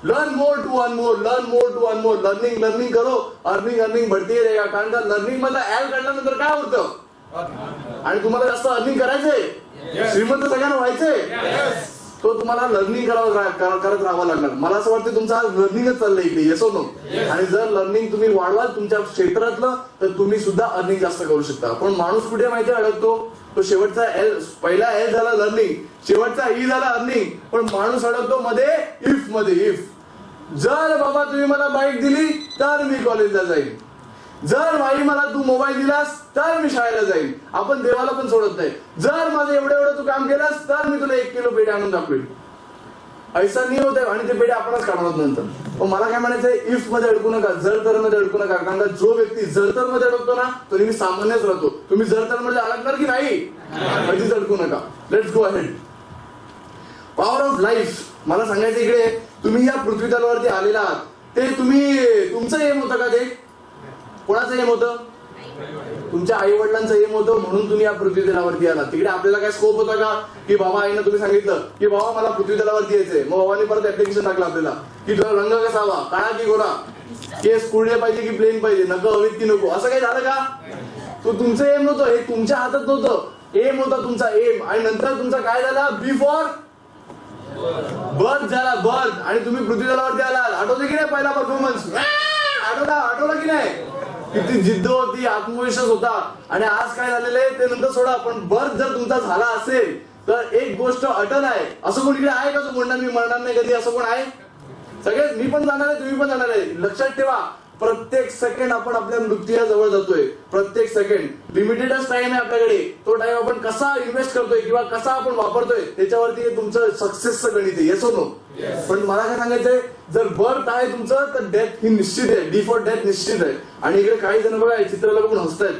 Learn more to earn more, learn more to earn more, learning learning करो, earning earning बढ़ती रहेगा. कारण का लर्निंग मध्ये ऍड काढल्यानंतर काय होतं, आणि तुम्हाला जास्त अर्निंग करायचंय, श्रीमंत सगळ्यांना व्हायचंय, तो तुम्हाला लर्निंग करत राहावं लागणार. मला असं वाटतं तुमचं आज लर्निंगच चाललंय इकडे, येस नो. आणि जर लर्निंग तुम्ही वाढवाल तुमच्या क्षेत्रातलं तर तुम्ही सुद्धा अर्निंग जास्त करू शकता. पण माणूस कुठे माहिती अडकतो, तो शेवटचा एल, पहिला एल झाला लर्निंग, शेवटचा ई झाला अर्निंग, पण माणूस अडकतो मध्ये इफ मध्ये. इफ जर बाबा तुम्ही मला बाईक दिली तर मी कॉलेजला जाईल, जर भाई मला तू मोबाईल दिलास तर मी शाळेला जाईल. आपण देवाला पण सोडत नाही. जर माझं एवढं तू काम केलास तर मी तुला 1 किलो पेढे आणून दाखवेल. ऐसा नाही होत आहे, आणि ते पेढे आपणच काढणार नंतर. पण मला काय म्हणायचंय, इफ मध्ये अडकू नका, जर तर मध्ये अडकू नका. कारण जो व्यक्ती जर तर मध्ये अडकतो ना तो नेहमी सामान्यच राहतो. तुम्ही जर तर मध्ये अडकणार की नाही, कधीच अडकू नका. Let's go ahead. Power of life. मला सांगायचं इकडे, तुम्ही या पृथ्वी तलावरती आलेला आहात, ते तुमचं एम होतं का? ते कोणाचं एम होतं? तुमच्या आई वडिलांचं एम होतं, म्हणून तुम्ही या पृथ्वी तलावरती आला. तिकडे आपल्याला काय स्कोप होता का, की बाबा आईनं तुम्ही सांगितलं की बाबा मला पृथ्वी तलावरती यायचंय, मग बाबांनी परत ऍप्लिकेशन टाकलं आपल्याला की तुला रंग कसा हवा, काळा की गोरा, केस कुरळे पाहिजे की प्लेन पाहिजे, नकं हवीत की नको, असं काही झालं का? तो तुमचं एम नव्हतं, हे तुमच्या हातात नव्हतं. एम होता तुमचा एम. आणि नंतर तुमचा काय झाला, बिफोर बर्थ झाला, बर्थ. आणि तुम्ही पृथ्वी तलावरती आलात. आठवते की नाही पहिला परफॉर्मन्स? आठवला की नाही? किती जिद्द होती, आत्मविश्वास होता. आणि आज काय झालेलं आहे ते नंतर सोडा. पण बर्थ जर तुमचा झाला असेल तर एक गोष्ट अटल आहे. असं कोणीकडे आहे का जो म्हणणार मी मरणार नाही कधी? असं कोण आहे? सगळे मी पण जाणार आहे, तुम्ही पण जाणार आहे. लक्षात ठेवा, प्रत्येक सेकंड आपण आपल्या मृत्यूच्या जवळ जातोय. प्रत्येक सेकंड लिमिटेडच टाइम आहे आपल्याकडे. तो टाइम आपण कसा इन्व्हेस्ट करतोय किंवा कसा आपण वापरतोय त्याच्यावरती तुमचं सक्सेसचं गणित आहे. Yes no. पण मला काय सांगायचंय, जर बर्थ आहे तुमचं तर डेथ ही निश्चित आहे. डी फॉर डेथ निश्चित आहे. आणि इकडे काही जण बघा चित्राला बघून हसतायत,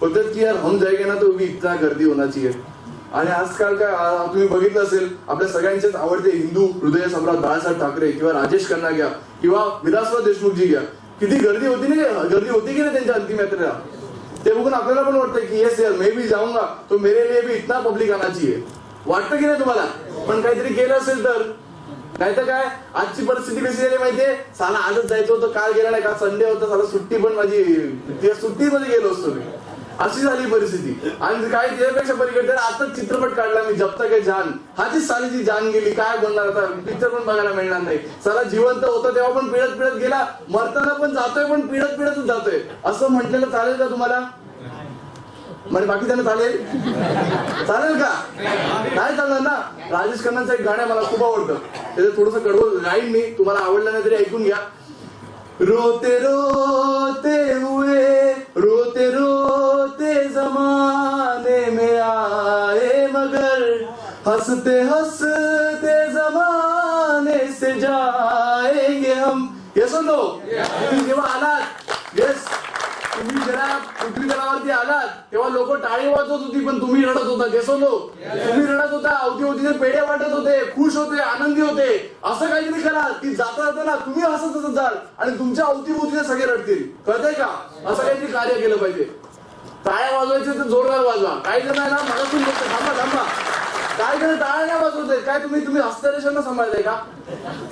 बोलतात की यार हम जाएंगे ना तो भी इतना गर्दी होना चाहिए. आणि आजकाल काय तुम्ही बघितलं असेल, आपल्या सगळ्यांचेच आवडते हिंदू हृदय सम्राट बाळासाहेब ठाकरे किंवा राजेश खन्ना घ्या किंवा विलासराव देशमुख जी घ्या, किती गर्दी होती की नाही त्यांच्या अंतिम यात्रेला. ते बघून आपल्याला पण वाटतं की येस यार मैं भी जाऊंगा तो मेरे लिए भी इतना पब्लिक आना चाहिए. वाटतं की नाही तुम्हाला? पण काहीतरी केलं असेल तर. नाहीतर काय, आजची परिस्थिती कशी झाली माहितीये, साला आजच जायचं होतं, काल गेला नाही, का संडे होता, साला सुट्टी पण माझी, सुट्टीमध्ये गेलो असतो मी. अशी झाली परिस्थिती. आणि काय त्यापेक्षा पलीकडे आता चित्रपट काढला मी, जब तक है जान. हाचीच सालीची जान गेली, काय बोलणार आता, पिक्चर पण बघायला मिळणार नाही. साला जिवंत होता तेव्हा पण पिळत गेला, मरताना पण जातोय पण पिळतच जातोय. असं म्हटलेलं चालेल का तुम्हाला? म्हणजे बाकी त्यांना चालेल का? नाही चालणार ना. राजेश खन्नाचं एक गाणं मला खूप आवडतं, त्याचं थोडंसं कडवं गाईन मी, तुम्हाला आवडलं नाही तरी ऐकून घ्या. रोते रोते हुए रोते रोते जमाने में आए मगर हंसते हंसते जमाने से जाएंगे हम. येस और नो? तुम्ही जेव्हा आलात, येस, तुम्ही जेव्हा पृथ्वी तलावरती आलात तेव्हा लोक टाळी वाजवत होती, पण तुम्ही रडत होता. येस और नो? तुम्ही रडत होता, अवतीभोवतीचे पेढे वाटत होते, खुश होते, आनंदी होते. असं काहीतरी करा की जाता जाताना तुम्ही हसतच जाल आणि तुमच्या अवतीभोवतीचे सगळे रडतील. कळतंय का? असं काहीतरी कार्य केलं पाहिजे. टाळ्या वाजवायचे तर जोरदार वाजवा. काही जण आहे ना मगातून थांबा, काय जण टाळ्या नाही वाजवते. काय तुम्ही हस्तरेषांना सांभाळताय का?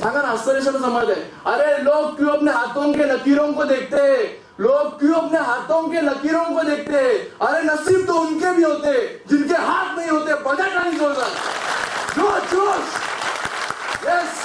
सांगा ना, हस्तरेषांना सांभाळताय. अरे लोग क्यों अपने हाथों के लकीरों को देखते, लोग क्यों अपने हाथों के लकीरों को देखते. अरे नसीब तो उनके भी होते जिनके हाथ नहीं होते. बजाय टाळी जोरदार, जोश. यस,